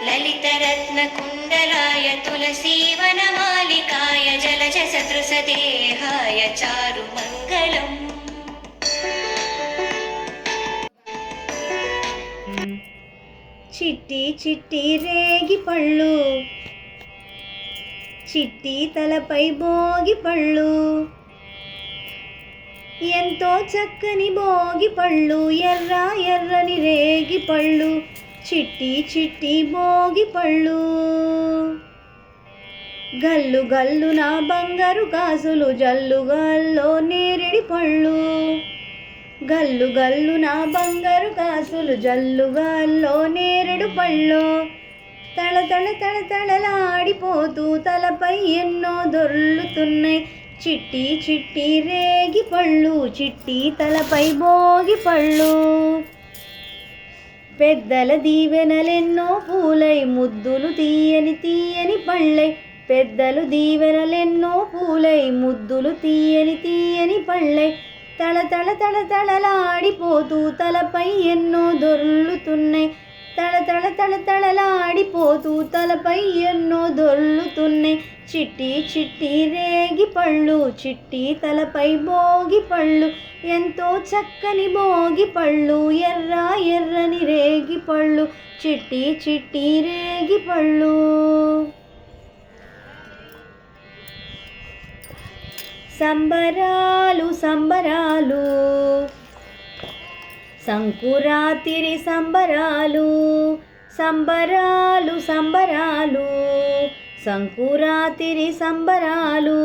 ललितरत्नकुण्डलाय तुलसीवनमालिकाय जलजसदृशदेहाय चारुमङ्गलम्। చిట్టి చిట్టి రేగి పళ్ళు, చిట్టి తలపై భోగి పళ్ళు, ఎంతో చక్కని భోగి పళ్ళు, ఎర్ర ఎర్రని రేగి పళ్ళు, చిట్టి చిట్టి భోగి పళ్ళు. గల్లు గల్లు నా బంగారు గాజులు, జల్లుగాల్లో నేరేడి పళ్ళు, గల్లు గల్లు నా బంగారు గాజులు, జల్లుగాల్లో నేరేడు పళ్ళు. తళ తళ తళ తళలాడిపోతూ తలపై ఎన్నో దొర్లుతున్నాయి, చిట్టి చిట్టి రేగి పళ్ళు, చిట్టి తలపై భోగి పళ్ళు. పెద్దల దీవెనలెన్నో పూలై, ముద్దులు తీయని తీయని పళ్ళై, పెద్దలు దీవెనలెన్నో పూలై, ముద్దులు తీయని తీయని పళ్ళై. తళ తళ తళ తళలాడిపోతూ తలపై ఎన్నో దొర్లుతున్నాయి, తళ తళ తళ తళలాడిపోతూ తలపై ఎన్నో దొర్లుతున్నాయి, చిట్టి చిట్టి రేగి పళ్ళు, చిట్టి తలపై భోగి పళ్ళు, ఎంతో చక్కని భోగి పళ్ళు, ఎర్ర ఎర్రని రేగి పళ్ళు, చిట్టి చిట్టి రేగి పళ్ళు. సంబరాలు సంబరాలు, సంకురాతిరి సంబరాలు, సంబరాలు సంబరాలు, సంకురాతిరి సంబరాలు.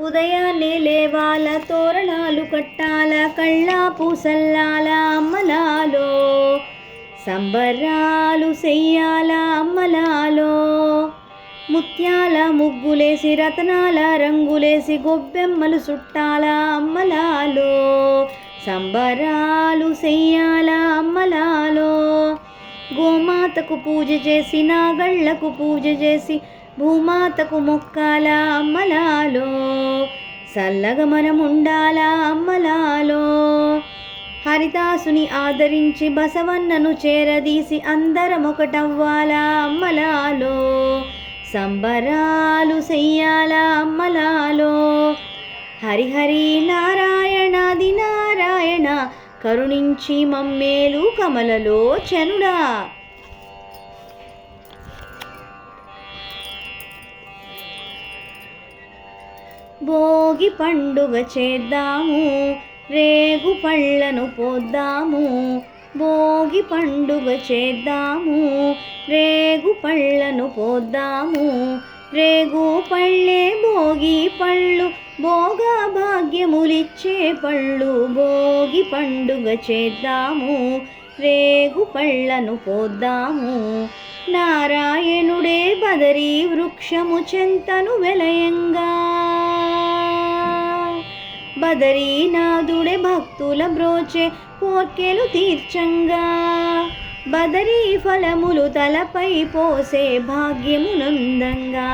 ఉదయాన్నే లేవాల, తోరణాలు కట్టాల, కళ్ళాపు సల్లాల అమ్మలాలో, సంబరాలు చెయ్యాల అమ్మలాలో. ముత్యాల ముగ్గులేసి, రతనాల రంగులేసి, గొబ్బెమ్మలు చుట్టాల అమ్మలాలో, సంబరాలు చెయ్యాల అమ్మలాలో. గోమాతకు పూజ చేసి, నాగళ్ళకు పూజ చేసి, భూమాతకు మొక్కాల అమ్మలాలో, చల్లగా మనం ఉండాల అమ్మలాలో. హరిదాసుని ఆదరించి బసవన్నను చేరదీసి, అందరం ఒకటవ్వాల అమ్మలాలో, సంబరాలు చెయ్యాల అమ్మలాలో. హరిహరి నారాయణాది నారాయణ, కరుణించి మమ్మేలు కమలలోచనుడా. భోగి పండుగ చేద్దాము, రేగు పళ్ళను పోద్దాము, భోగి పండుగ చేద్దాము, రేగు పళ్ళను పోద్దాము. రేగు పళ్ళే భోగి పళ్ళు, భోగ భాగ్యములిచ్చే పళ్ళు, భోగి పండుగ చేద్దాము, రేగు పళ్ళను పోద్దాము. నారాయణుడే బదరీ వృక్షము చెంతను వెలయంగా, బదరీనాథుడే భక్తుల బ్రోచే కోర్కెలు తీర్చంగా, బదరీ ఫలములు తలపై పోసే భాగ్యమునందంగా.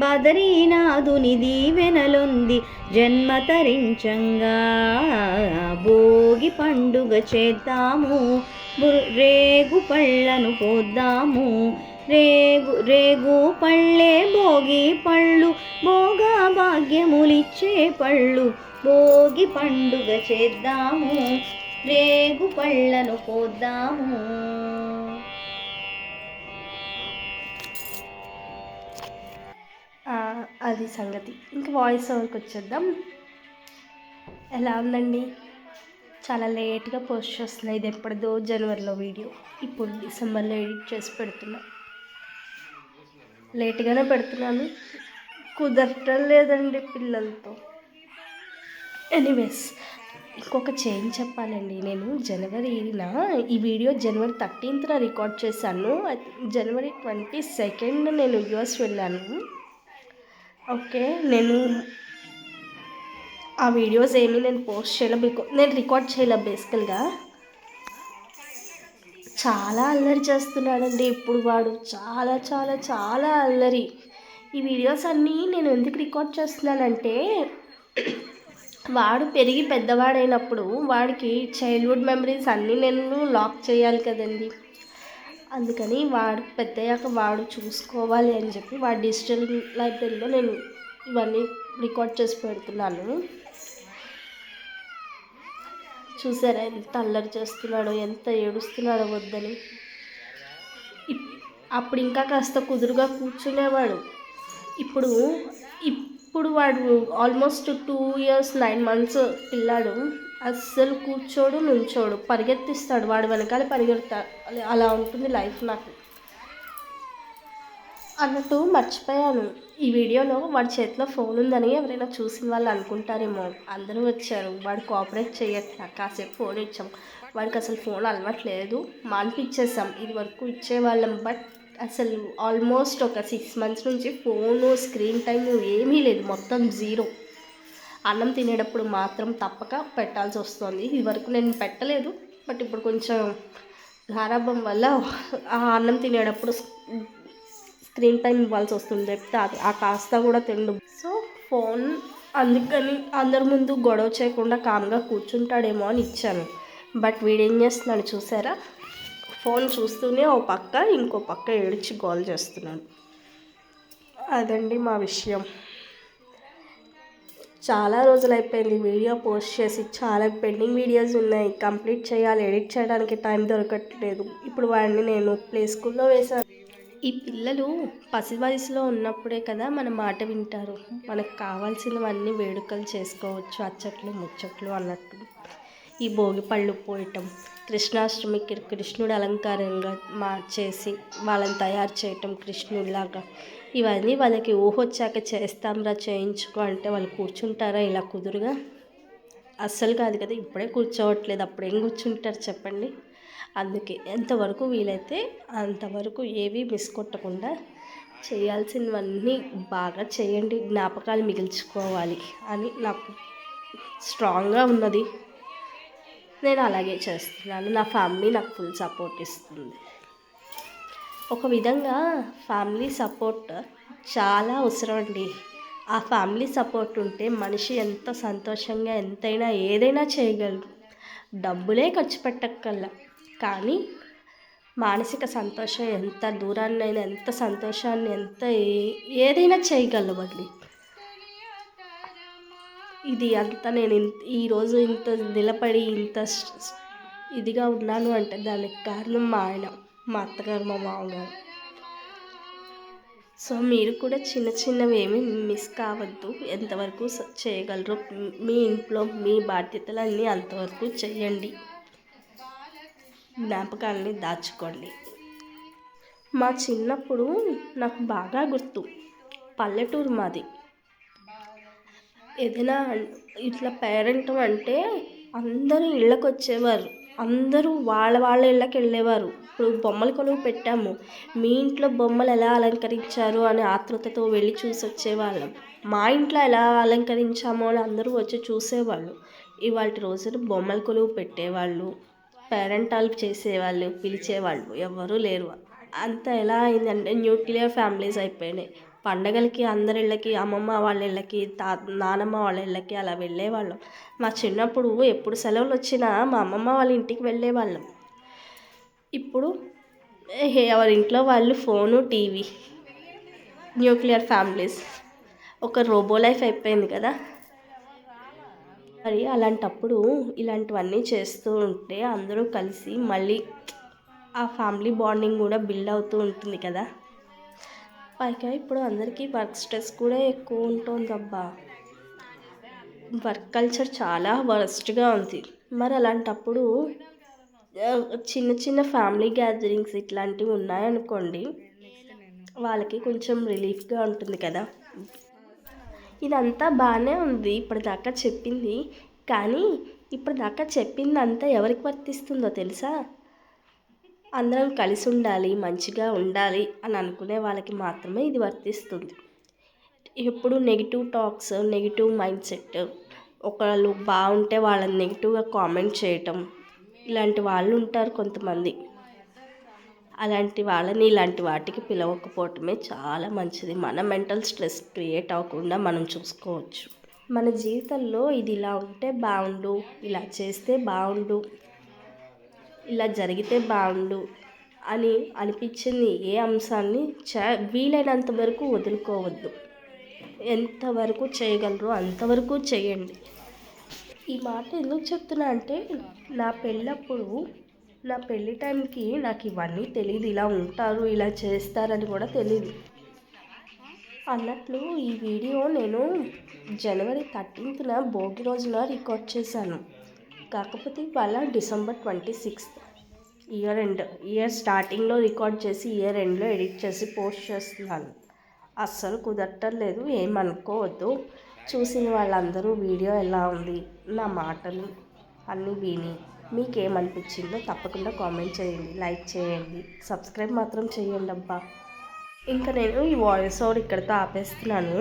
బదరీనాథుని దీవెనలొంది జన్మ తరించంగా. భోగి పండుగ చేద్దాము, రేగు పళ్ళను పోద్దాము, రేగు పళ్ళే భోగి పళ్ళు, భోగ భాగ్యములిచ్చే పళ్ళు, భోగి పండుగ చేద్దాము, రేగు పళ్ళను పోద్దాము. అది సంగతి. ఇంకా వాయిస్ ఓవర్కి వచ్చేద్దాం. ఎలా ఉందండి? చాలా లేట్గా పోస్ట్ చేస్తున్నా. ఇది ఎప్పటిదో జనవరిలో వీడియో, ఇప్పుడు డిసెంబర్లో ఎడిట్ చేసి పెడుతున్నా. లేట్గానే పెడుతున్నాను, కుదరటం లేదండి పిల్లలతో. ఎనీవేస్, ఇంకొక చేంజ్ చెప్పాలండి. నేను జనవరిన ఈ వీడియో జనవరి 13th రికార్డ్ చేశాను. జనవరి 22 నేను యూఎస్ వెళ్ళాను. ఓకే, నేను ఆ వీడియోస్ ఏమీ నేను పోస్ట్ చేయలే, నేను రికార్డ్ చేయలే. బేసికల్గా చాలా అల్లరి చేస్తున్నాడండి ఇప్పుడు వాడు, చాలా చాలా చాలా అల్లరి. ఈ వీడియోస్ అన్నీ నేను ఎందుకు రికార్డ్ చేస్తున్నానంటే, వాడు పెరిగి పెద్దవాడైనప్పుడు వాడికి చైల్డ్హుడ్ మెమరీస్ అన్నీ నేను లాక్ చేయాలి కదండి. అందుకని వాడు పెద్దయ్యాక వాడు చూసుకోవాలి అని చెప్పి వాడి డిజిటల్ లైబ్రరీలో నేను ఇవన్నీ రికార్డ్ చేసి పెడుతున్నాను. చూసారా ఎంత అల్లరి చేస్తున్నాడో, ఎంత ఏడుస్తున్నాడో వద్దని. అప్పుడు ఇంకా కాస్త కుదురుగా కూర్చునేవాడు. ఇప్పుడు ఇప్పుడు వాడు ఆల్మోస్ట్ 2 years 9 months పిల్లాడు. అస్సలు కూర్చోడు, నుంచోడు, పరిగెత్తిస్తాడు, వాడు వెనకాల పరిగెడతాడు. అలా ఉంటుంది లైఫ్ నాకు. అన్నట్టు మర్చిపోయాను, ఈ వీడియోలో వాడి చేతిలో ఫోన్ ఉందని ఎవరైనా చూసిన వాళ్ళు అనుకుంటారేమో. అందరూ వచ్చారు, వాడు కోఆపరేట్ చేయట్లా. కాసేపు ఫోన్ ఇచ్చాం, వాడికి అసలు ఫోన్ అలవాట్లేదు, మానిపించేసాం. ఇది వరకు ఇచ్చేవాళ్ళం, బట్ అసలు ఆల్మోస్ట్ ఒక 6 months నుంచి ఫోను స్క్రీన్ టైం ఏమీ లేదు, మొత్తం 0. అన్నం తినేటప్పుడు మాత్రం తప్పక పెట్టాల్సి వస్తుంది. ఇది వరకు నేను పెట్టలేదు, బట్ ఇప్పుడు కొంచెం గారాబం వల్ల ఆ అన్నం తినేటప్పుడు స్క్రీన్ టైం ఇవ్వాల్సి వస్తుంది. చెప్తే అది ఆ కాస్త కూడా తిండు. సో ఫోన్ అందుకని అందరి ముందు గొడవ చేయకుండా కామ్గా కూర్చుంటాడేమో అని ఇచ్చాను. బట్ వీడేం చేస్తున్నాడు చూసారా, ఫోన్ చూస్తూనే ఓ పక్క ఇంకో పక్క ఏడిచి గోల్ చేస్తున్నాడు. అదండి మా విషయం. చాలా రోజులు అయిపోయింది వీడియో పోస్ట్ చేసి. చాలా పెండింగ్ వీడియోస్ ఉన్నాయి, కంప్లీట్ చేయాలి. ఎడిట్ చేయడానికి టైం దొరకట్లేదు. ఇప్పుడు వాడిని నేను ప్లే స్కూల్లో వేశాను. ఈ పిల్లలు పసి వయసులో ఉన్నప్పుడే కదా మన మాట వింటారు. మనకు కావాల్సినవన్నీ వేడుకలు చేసుకోవచ్చు, అచ్చట్లు ముచ్చట్లు అన్నట్టు. ఈ భోగి పళ్ళు పోయటం, కృష్ణాష్టమికి కృష్ణుడు అలంకారంగా మార్చేసి వాళ్ళని తయారు చేయటం కృష్ణుడిలాగా, ఇవన్నీ వాళ్ళకి ఊహొచ్చాక చేస్తాంరా చేయించుకో అంటే వాళ్ళు కూర్చుంటారా ఇలా కుదురుగా? అస్సలు కాదు కదా. ఇప్పుడే కూర్చోవట్లేదు, అప్పుడేం కూర్చుంటారు చెప్పండి. అందుకే ఎంతవరకు వీలైతే అంతవరకు ఏవి మిస్ కొట్టకుండా చేయాల్సినవన్నీ బాగా చేయండి, జ్ఞాపకాలు మిగిల్చుకోవాలి అని నాకు స్ట్రాంగ్గా ఉన్నది. నేను అలాగే చేస్తున్నాను. నా ఫ్యామిలీ నాకు ఫుల్ సపోర్ట్ ఇస్తుంది. ఒక విధంగా ఫ్యామిలీ సపోర్ట్ చాలా అవసరం అండి. ఆ ఫ్యామిలీ సపోర్ట్ ఉంటే మనిషి ఎంత సంతోషంగా ఎంతైనా ఏదైనా చేయగలరు. డబ్బులే ఖర్చు పెట్టక్కల్లా, కానీ మానసిక సంతోషం ఎంత దూరాన్నైనా, ఎంత సంతోషాన్ని, ఎంత ఏదైనా చేయగలవండి. ఇది అంతా నేను ఈరోజు ఇంత నిలబడి ఇంత ఇదిగా ఉన్నాను అంటే దానికి కారణం మా ఆయన, మా అత్తగారు, మా మామగారు. సో మీరు కూడా చిన్న చిన్నవి ఏమీ మిస్ కావద్దు. ఎంతవరకు చేయగలరు మీ ఇంట్లో మీ బాధ్యతలన్నీ అంతవరకు చేయండి, జ్ఞాపకాలని దాచుకోండి. మా చిన్నప్పుడు నాకు బాగా గుర్తు, పల్లెటూరు మాది. ఏదైనా ఇట్లా పేరెంట్ అంటే అందరూ ఇళ్ళకి వచ్చేవారు, అందరూ వాళ్ళ ఇళ్ళకి వెళ్ళేవారు. ఇప్పుడు బొమ్మల కొలువు పెట్టాము, మీ ఇంట్లో బొమ్మలు ఎలా అలంకరించారు అని ఆతృతతో వెళ్ళి చూసి వచ్చేవాళ్ళం. మా ఇంట్లో ఎలా అలంకరించామో అని అందరూ వచ్చి చూసేవాళ్ళు. ఇవాళ రోజున బొమ్మల కొలువు పెట్టేవాళ్ళు, పేరెంటాలు చేసేవాళ్ళు, పిలిచేవాళ్ళు ఎవరూ లేరు. అంతా ఎలా అయిందంటే న్యూక్లియర్ ఫ్యామిలీస్ అయిపోయినాయి. పండగలకి అందరి ఇళ్ళకి, అమ్మమ్మ వాళ్ళ ఇళ్ళకి, నానమ్మ వాళ్ళ ఇళ్ళకి అలా వెళ్ళేవాళ్ళం. మా చిన్నప్పుడు ఎప్పుడు సెలవులు వచ్చినా మా అమ్మమ్మ వాళ్ళ ఇంటికి వెళ్ళేవాళ్ళం. ఇప్పుడు ఎవరి ఇంట్లో వాళ్ళు ఫోను, టీవీ, న్యూక్లియర్ ఫ్యామిలీస్, ఒక రోబో లైఫ్ అయిపోయింది కదా. మరి అలాంటప్పుడు ఇలాంటివన్నీ చేస్తూ ఉంటే అందరూ కలిసి మళ్ళీ ఆ ఫ్యామిలీ బాండింగ్ కూడా బిల్డ్ అవుతూ ఉంటుంది కదా. పైగా ఇప్పుడు అందరికీ వర్క్ స్ట్రెస్ కూడా ఎక్కువ ఉంటుంది అబ్బా. వర్క్ కల్చర్ చాలా వరస్ట్గా ఉంది. మరి అలాంటప్పుడు చిన్న చిన్న ఫ్యామిలీ గ్యాదరింగ్స్ ఇట్లాంటివి ఉన్నాయనుకోండి, వాళ్ళకి కొంచెం రిలీఫ్గా ఉంటుంది కదా. ఇదంతా బాగానే ఉంది ఇప్పటిదాకా చెప్పింది, కానీ ఇప్పటిదాకా చెప్పిందంతా ఎవరికి వర్తిస్తుందో తెలుసా? అందరం కలిసి ఉండాలి, మంచిగా ఉండాలి అని అనుకునే వాళ్ళకి మాత్రమే ఇది వర్తిస్తుంది. ఎప్పుడు negative talks, negative mind set, ఒకళ్ళు బాగుంటే వాళ్ళని నెగిటివ్గా కామెంట్ చేయటం, ఇలాంటి వాళ్ళు ఉంటారు కొంతమంది. అలాంటి వాళ్ళని ఇలాంటి వాటికి పిలవకపోవటమే చాలా మంచిది. మన మెంటల్ స్ట్రెస్ క్రియేట్ అవ్వకుండా మనం చూసుకోవచ్చు. మన జీవితంలో ఇది ఇలా ఉంటే బాగుండు, ఇలా చేస్తే బాగుండు, ఇలా జరిగితే బాగుండు అని అనిపించింది ఏ అంశాన్ని వీలైనంత వరకు వదులుకోవద్దు. ఎంతవరకు చేయగలరో అంతవరకు చేయండి. ఈ మాట ఎందుకు చెప్తున్నా అంటే నా పెళ్ళి టైంకి నాకు ఇవన్నీ తెలియదు, ఇలా ఉంటారు ఇలా చేస్తారని కూడా తెలియదు. అన్నట్లు ఈ వీడియో నేను జనవరి 13న భోగి రోజున రికార్డ్ చేశాను. కాకపోతే ఇవాళ డిసెంబర్ 26 ఇయర్ స్టార్టింగ్లో రికార్డ్ చేసి ఇయర్ ఎండ్లో ఎడిట్ చేసి పోస్ట్ చేస్తున్నాను. అస్సలు కుదరటం లేదు, ఏమనుకోవద్దు. చూసిన వాళ్ళందరూ వీడియో ఎలా ఉంది, నా మాటలు అన్నీ విని మీకేమనిపించిందో తప్పకుండా కామెంట్ చేయండి, లైక్ చేయండి, సబ్స్క్రైబ్ మాత్రం చేయండి అబ్బా. ఇంకా నేను ఈ వాయిస్ ఓవర్ ఇక్కడితో ఆపేస్తున్నాను.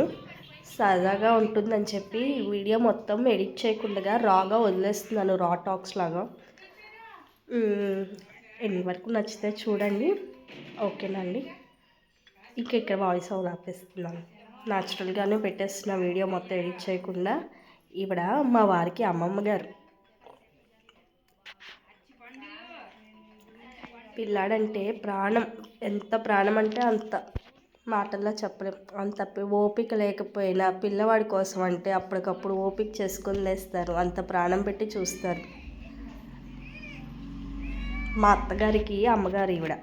సరదాగా ఉంటుందని చెప్పి వీడియో మొత్తం ఎడిట్ చేయకుండా రాగా వదిలేస్తున్నాను, రా టాక్స్ లాగా. ఎన్ని వరకు నచ్చితే చూడండి, ఓకేనండి. ఇంకా ఇక్కడ వాయిస్ ఓవర్ ఆపేస్తున్నాను, న్యాచురల్గానే పెట్టేస్తున్న వీడియో మొత్తం ఎడిట్ చేయకుండా. ఈవిడ మా వారికి అమ్మమ్మ గారు. పిల్లాడంటే ప్రాణం, ఎంత ప్రాణం అంటే అంత, మాటల్లో చెప్పలేం. అంత ఓపిక లేకపోయినా పిల్లవాడి కోసం అంటే అప్పటికప్పుడు ఓపిక చేసుకొని లేస్తారు, అంత ప్రాణం పెట్టి చూస్తారు. మా అత్తగారికి అమ్మగారు ఈవిడ.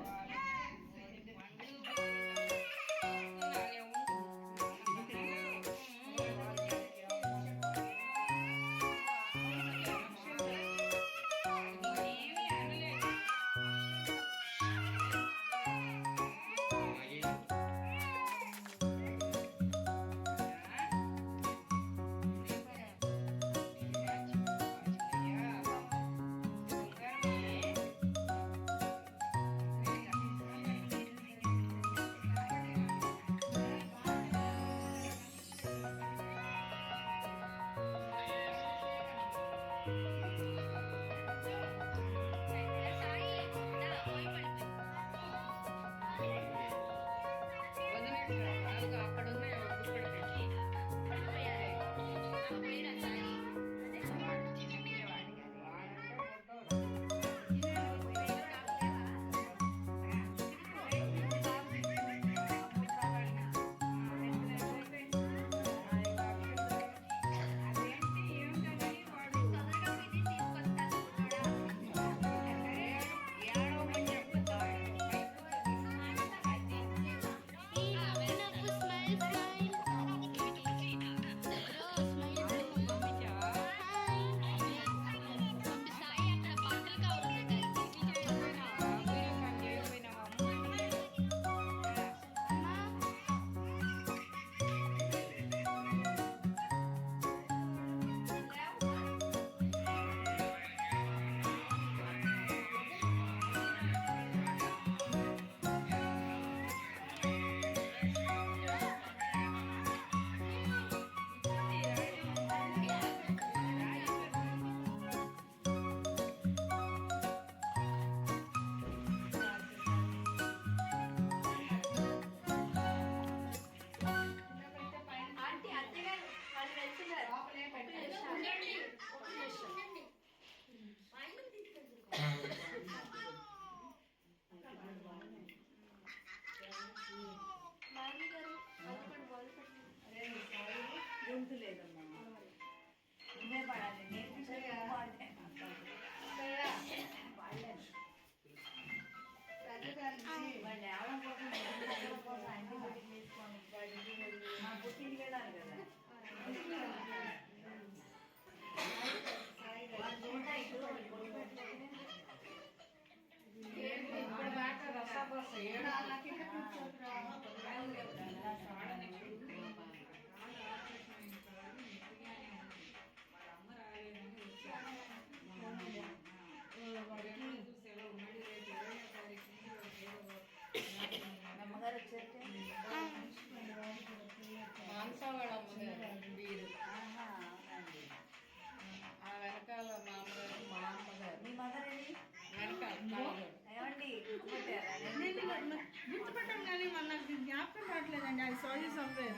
గుర్తుపట్టాం కానీ మన నాకు జ్ఞాపకం రావట్లేదండి. అది సారీ సమ్వేర్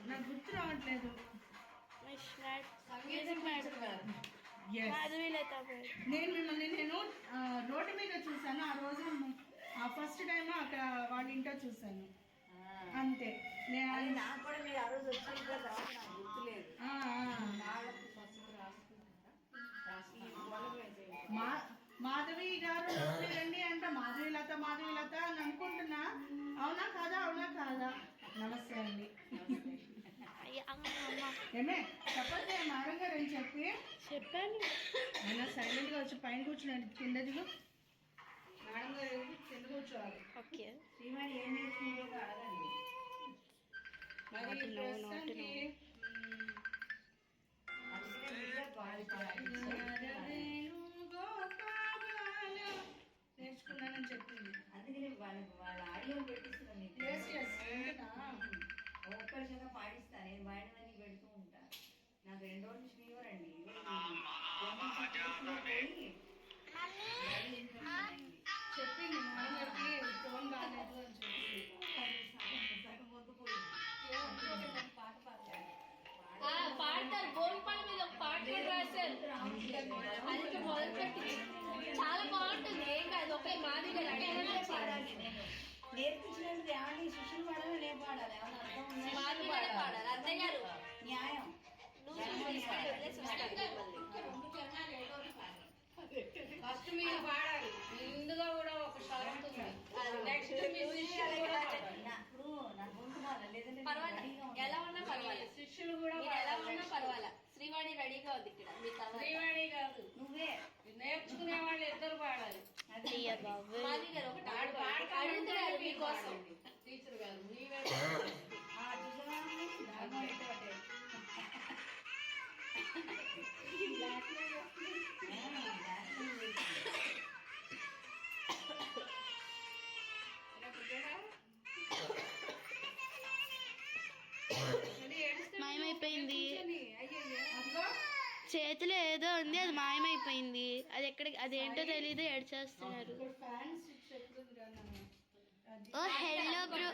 నాకు గుర్తు రావట్లేదు. నేను మిమ్మల్ని రోడ్డు మీద చూసాను. అక్కడ వాళ్ళ ఇంట్లో చూసాను అంతే. నేను నాకు కూడా మీరు ఆ రోజు వచ్చి నాకు గుర్తులేదు. మాధవి గారు రండి అంట, మాధవీలత అని అనుకుంటున్నా. అవునా కాదా? నమస్తే అండి. ఏమే చెప్పండి మేడం గారు అని చెప్పాను. అయినా సైలెంట్గా వచ్చి పైన కూర్చున్నాడు, కింద దిగు. మేడం గారు కింద కూర్చోవాలి. ఓకే. ఏం చేస్తుందో అడగండి. నేర్చుకున్నానని చెప్పింది, అందుకని వాళ్ళ ఆడియో పెట్టిస్తున్నాను. ఒక్కరి చేత పాడిస్తాను, నేను వాడినవన్నీ పెడుతూ ఉంటాను. నాకు 2 రోజులు ఫీవర్ అండి. చెప్పింది మామగారికి ఫోన్ కాలేదు అని చెప్పి పాడతారు. బోరుపాడు మీద ఒక పాట కూడా రాశారు, అది మొదలుపెట్టి చాలా బాగుంటుంది. ఏం కాదు, ఒకే మాది నేర్పించినది ఏమండి, శిష్యులు పాడాలి, నేను పాడాలి, పాడాలి. అంతే గారు న్యాయం. ఫస్ట్ మీరు పాడాలి, ముందుగా కూడా ఒక షరతు ఉంది. నెక్స్ట్ ఎలా ఉన్నా పర్వాలేదు, శిష్యులు కూడా ఎలా ఉన్నా పర్వాలేదు. శ్రీవాణి రెడీగా ఉంది ఇక్కడ. మీ శ్రీవాణి కాదు, నువ్వే నేర్చుకునే వాళ్ళు ఇద్దరు పాడాలి. మాది గారు ఒకటి అడుగుతున్నారు మీకోసం. టీచర్ గారు మీవే మాయమైపోయింది. చేతిలో ఏదో ఉంది, అది మాయమైపోయింది. అది ఎక్కడికి, అదేంటో తెలీదు, ఏడ్చేస్తున్నారు. ఓ హెల్లో బ్రో.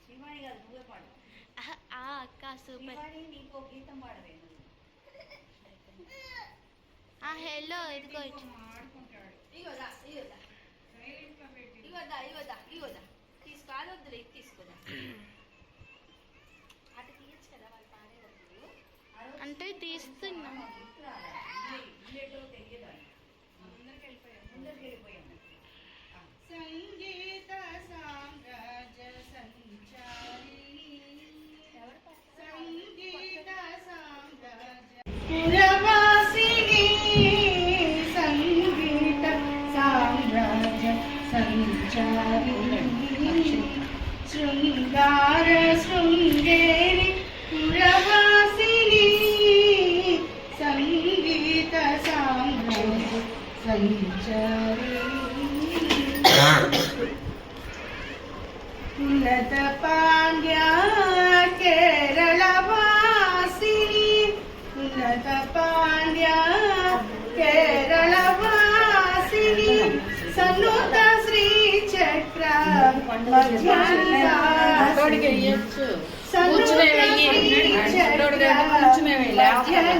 శ్రీవాణి గారు నువ్వే పాడు. అక్క సూపర్. నీకు గీతం పాడవే. హెల్లో ఇదిగో తీసుకో, వద్దులే, ఇది తీసుకోదా. అటు తీయచ్చు కదా వాళ్ళు పాడేటప్పుడు. అంటే తీస్తున్నా. సంగీత సామ్రాజ్య సంచారి, సంగీత సామ్రాజ్య పురవాసిని, సంగీత సామ్రాజ్య సంచారి, శృంగార శృంగేరి పురవాసిని, సంగీత సామ్రాజ్య సంచారి, ఉన్నత పాండ్య కేరళ వాసిని, ఉన్నత పాండ్య కేరళ వాసిని, సన్నుత శ్రీ చక్ర మధ్య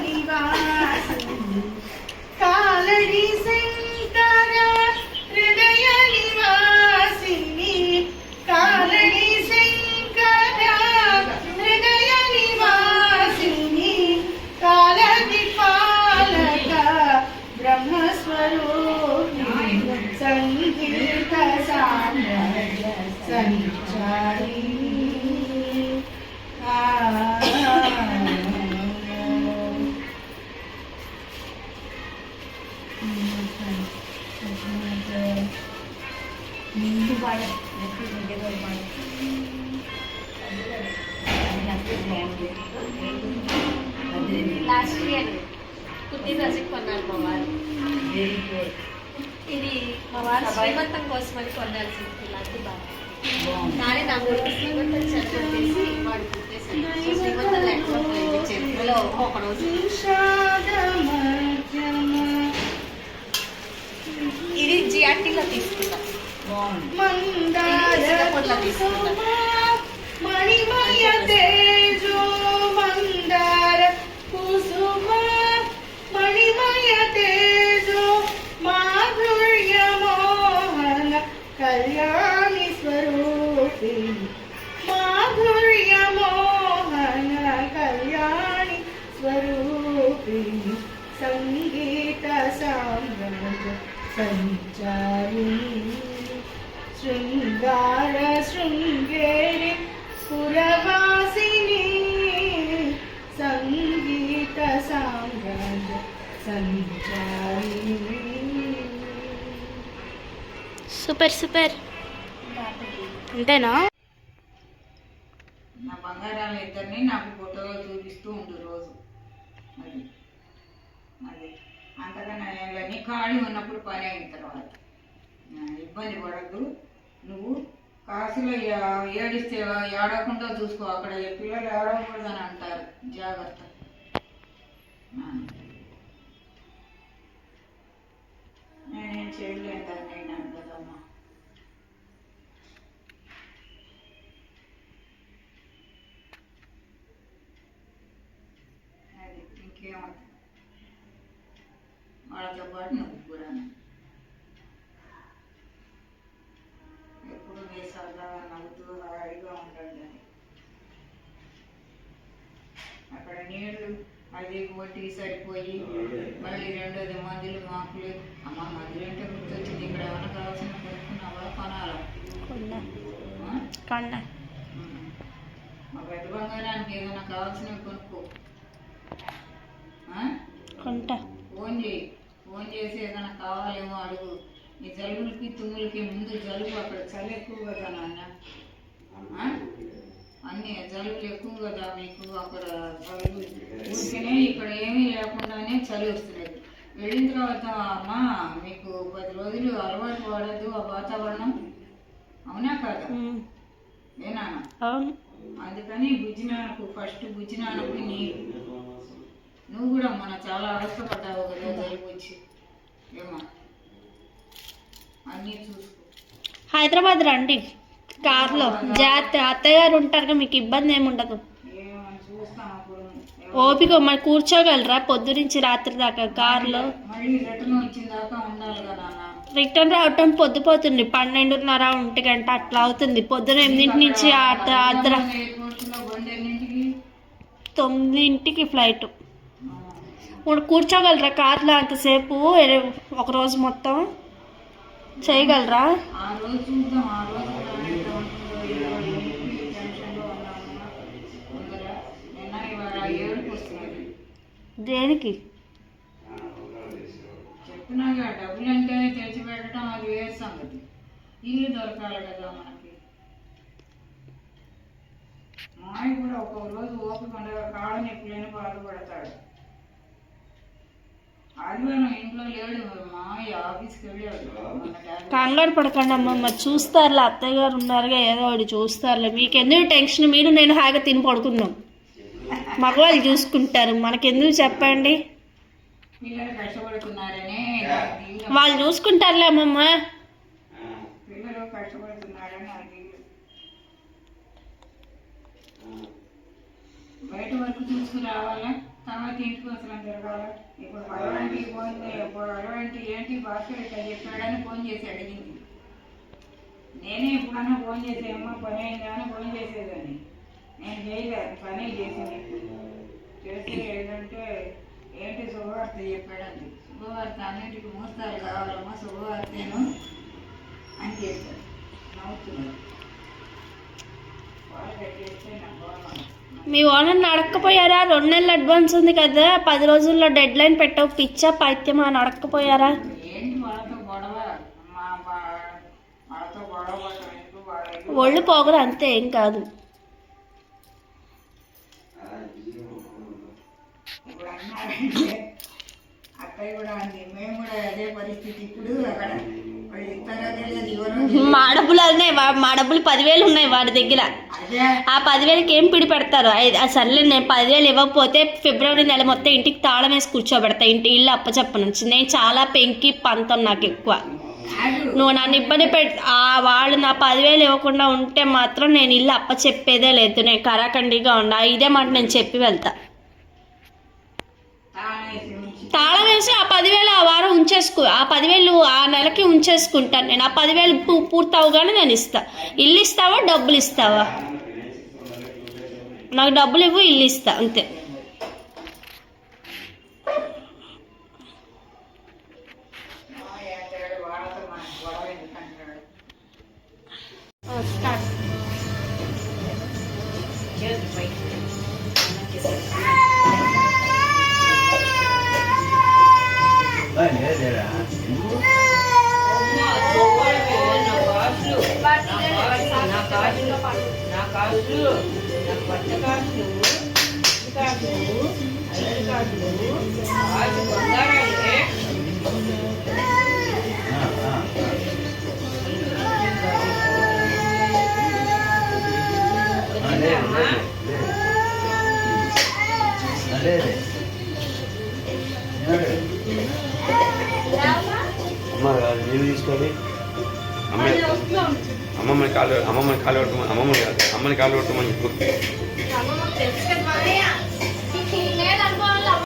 నివాసిని, కాలడి శంకర హృదయ నివాసిని, కాలడి శంకర హృదయ నివాసిని, కాలది పాలక బ్రహ్మస్వరూపిణి, సంగీత సామ్రాజ్య సంచారి. పాడు నెక్స్ట్ నీకేదో పాడు లాస్ట్ ఇయర్ పుట్టినరోజుకి కొన్నాను మా వారు. Very good. ఇది మా వారు శ్రీమంతం కోసమని కొనాల్సింది ఇలాంటి బాగా. కానీ నా ఊరికి శ్రీమంతం చదివేసి వాడు పుట్టేసాడు. సో శ్రీమంతం లేకపోతే పోయింది చెరువులో ఒక రోజు. ఇది జిఆర్టీలో తీసుకున్నాం. సింగపూర్లో తీసుకున్నాం. మణిమయ తేజో మందార కుసుమ మణిమయ తేజో మాధుర్య మోహన కళ్యాణి స్వరూపిణి మాధుర్య మోహన కళ్యాణి స్వరూపిణి సంగీత సామ్రాజ సంచారిణి శృంగార శృంగేరి పురవాసిని సంగీత సామ్రాజ్య సంచారిణి. Super super. అంతేనా? నా బంగారాలు ఇద్దరిని నాకు ఫోటోలో చూపిస్తూ ఉండు రోజు. అది అది అంతకన్నా ఏళ్ళని ఖాళీ ఉన్నప్పుడు పని అయిన తర్వాత ఇబ్బంది పడద్దు. నువ్వు కాసులో ఏడిస్తే ఏడవకుండా చూసుకో. అక్కడ పిల్లలు ఏడవకూడదని అంటారు, జాగ్రత్త. నేనేం చేయలేదు దాన్ని కదమ్మా. అది ఇంకేమవుతుంది వాళ్ళతో పాటు నువ్వు కూడా ఎప్పుడు వేసాగా నవ్వుతూ హాయిగా ఉండండి. అక్కడ నీళ్లు అది కొట్టి సరిపోయి మళ్ళీ రెండోది మందులు మాకులు. అమ్మ మందులు అంటే గుర్తొచ్చింది. ఇక్కడ ఏమైనా కావాల్సిన కొనుక్కున్నావా? కొనాలా? మా పెద్ద బంగారానికి ఏదైనా కావాల్సినవి కొనుక్కో. కొంటా. ఫోన్ చేయి. ఫోన్ చేసి ఏదైనా కావాలేమో అడుగు. ఈ జలుబులకి తుమ్ములకి ముందు జలుబు, అక్కడ చలి ఎక్కువ కదా నాన్న. అన్నీ జలుబులు ఎక్కువ కదా మీకు అక్కడ. జలుబు ఊరికనే ఇక్కడ ఏమీ లేకుండానే చలి వస్తున్నది. వెళ్ళిన తర్వాత అమ్మ మీకు 10 రోజులు అలవాటు పడద్దు ఆ వాతావరణం. అవునా కాదా? ఏనా? అందుకని బుజ్జినానకు ఫస్ట్ బుజ్జినానకు నువ్వు కూడా మన చాలా అవస్థపడ్డావు కదా జలుబు వచ్చి. ఏమా అన్నీ చూసుకో. హైదరాబాద్ రండి కార్లో. జాగ్రత్త. అత్తయ్య గారు ఉంటారుగా, మీకు ఇబ్బంది ఏమి ఉండదు. ఏమని చూస్తాం అప్పుడు. ఓపిక మరి కూర్చోగలరా పొద్దు నుంచి రాత్రి దాకా కార్లో? మళ్ళీ రిటర్న్ వచ్చిన దాకా ఉండాలి కదా నాన్న. రిటర్న్ రావటం పొద్దుపోతుంది. 12:30 1 గంట అట్లా అవుతుంది. పొద్దున 8 నుంచి ఎయిర్పోర్ట్లో బండి ఎన్నింటికి? 9కి ఫ్లైట్. కూర్చోగలరా కార్లో అంతసేపు? ఒకరోజు మొత్తం చేయగలరా? ఆ రోజు చూద్దాం. ఆ రోజు టెన్షన్లో ఉన్నాను. నిన్న ఇవాళ ఏడుపు వస్తున్నది. దేనికి? చెప్తున్నాగా డబ్బులు అంటే తెచ్చిపెట్టడం అది వేరే సంగతి. ఇల్లు దొరకాలి కదా మనకి. మాయ కూడా ఒక్కొక్క రోజు ఓపిక ఉండగా కాళ్ళ నొప్పులని బాధపడతాడు. ఆదివారం ఇంట్లో లేడు. మాయ ఆఫీస్కి వెళ్ళాడు. కంగారు పడకండి అమ్మ. మరి చూస్తారులే, అత్తయ్య గారు ఉన్నారుగా, ఏదో ఒకటి చూస్తారులే. మీకు ఎందుకు టెన్షన్? మీరు నేను హాయిగా తిని పడుకుందాం. మగవాళ్ళు చూసుకుంటారు, మనకెందుకు చెప్పండి? పిల్లలు కష్టపడుతున్నారనే వాళ్ళు చూసుకుంటారులే అమ్మమ్మ. పిల్లలు కష్టపడుతున్నారని అది బయట వరకు చూసుకుని రావాలా, తర్వాత ఇంటికి వసలం తిరగాల. ఇప్పుడు పలవంటికి ఫోన్ పలవంటి ఏంటి భాస్కర్ ఇట్లా చెప్పాడని ఫోన్ చేసి అడిగింది. నేనే ఎప్పుడన్నా ఫోన్ చేసేమ్మా పని అయిందా అని ఫోన్ చేసేదాన్ని. నేను చేయలేదు, పని చేసింది. చేసి ఏంటంటే ఏంటి శుభవార్త చెప్పాడండి. శుభవార్త అన్నింటికి మోస్తారు కావాలమ్మా, శుభవార్తేను అని చెప్పాడు. నవ్వుతున్నాడు. వాళ్ళు కట్టేస్తే నాకు బాగున్నాను. మీ ఓనర్ని అడగకపోయారా? 2 నెలలు అడ్వాన్స్ ఉంది కదా, 10 రోజుల్లో డెడ్ లైన్ పెట్టవు. పిచ్చా పైత్యమా అని అడగకపోయారా? ఏంటి వాళ్ళతో గొడవ? వాళ్ళతో గొడవ ఒళ్ళు పోగరు అంతే, ఏం కాదు. ఇప్పుడు అన్నారంటే అక్కయ్య కూడా అంది, మేము కూడా అదే పరిస్థితి. ఇప్పుడు అక్కడ వాళ్ళు ఇస్తారో తెలియదు, ఎవరో మా డబ్బులు ఉన్నాయి, మా డబ్బులు 10,000 ఉన్నాయి వాడి దగ్గర. అదే ఆ 10,000కి ఏం పిడి పెడతారు? సర్లే, నేను 10,000 ఇవ్వకపోతే ఫిబ్రవరి నెల మొత్తం ఇంటికి తాళం వేసి కూర్చోబెడతా, ఇల్లు అప్పచెప్పను. నేను చాలా పెంకి పంతం నాకు ఎక్కువ. నువ్వు నన్ను ఇబ్బంది వాళ్ళు నా 10,000 ఇవ్వకుండా ఉంటే మాత్రం నేను ఇల్లు అప్పచెప్పేదే లేదు. నేను కరాఖండిగా ఉన్నా, ఇదే మాట నేను చెప్పి వెళ్తా. తాళం వేసి ఆ 10,000 ఆ వారం ఉంచేసుకో, ఆ 10,000 ఆ నెలకి ఉంచేసుకుంటాను నేను. ఆ 10,000 పూర్తి అవగానే నేను ఇస్తా. ఇల్లు ఇస్తావా, డబ్బులు ఇస్తావా? నాకు డబ్బులు ఇవ్వు, ఇల్లు ఇస్తా, అంతే. నీళ్ళు తీసుకొని అమ్మమ్మని కాలు పట్టుకోమని అమ్మమ్మని కాదు అమ్మని కాలు పట్టుకోమని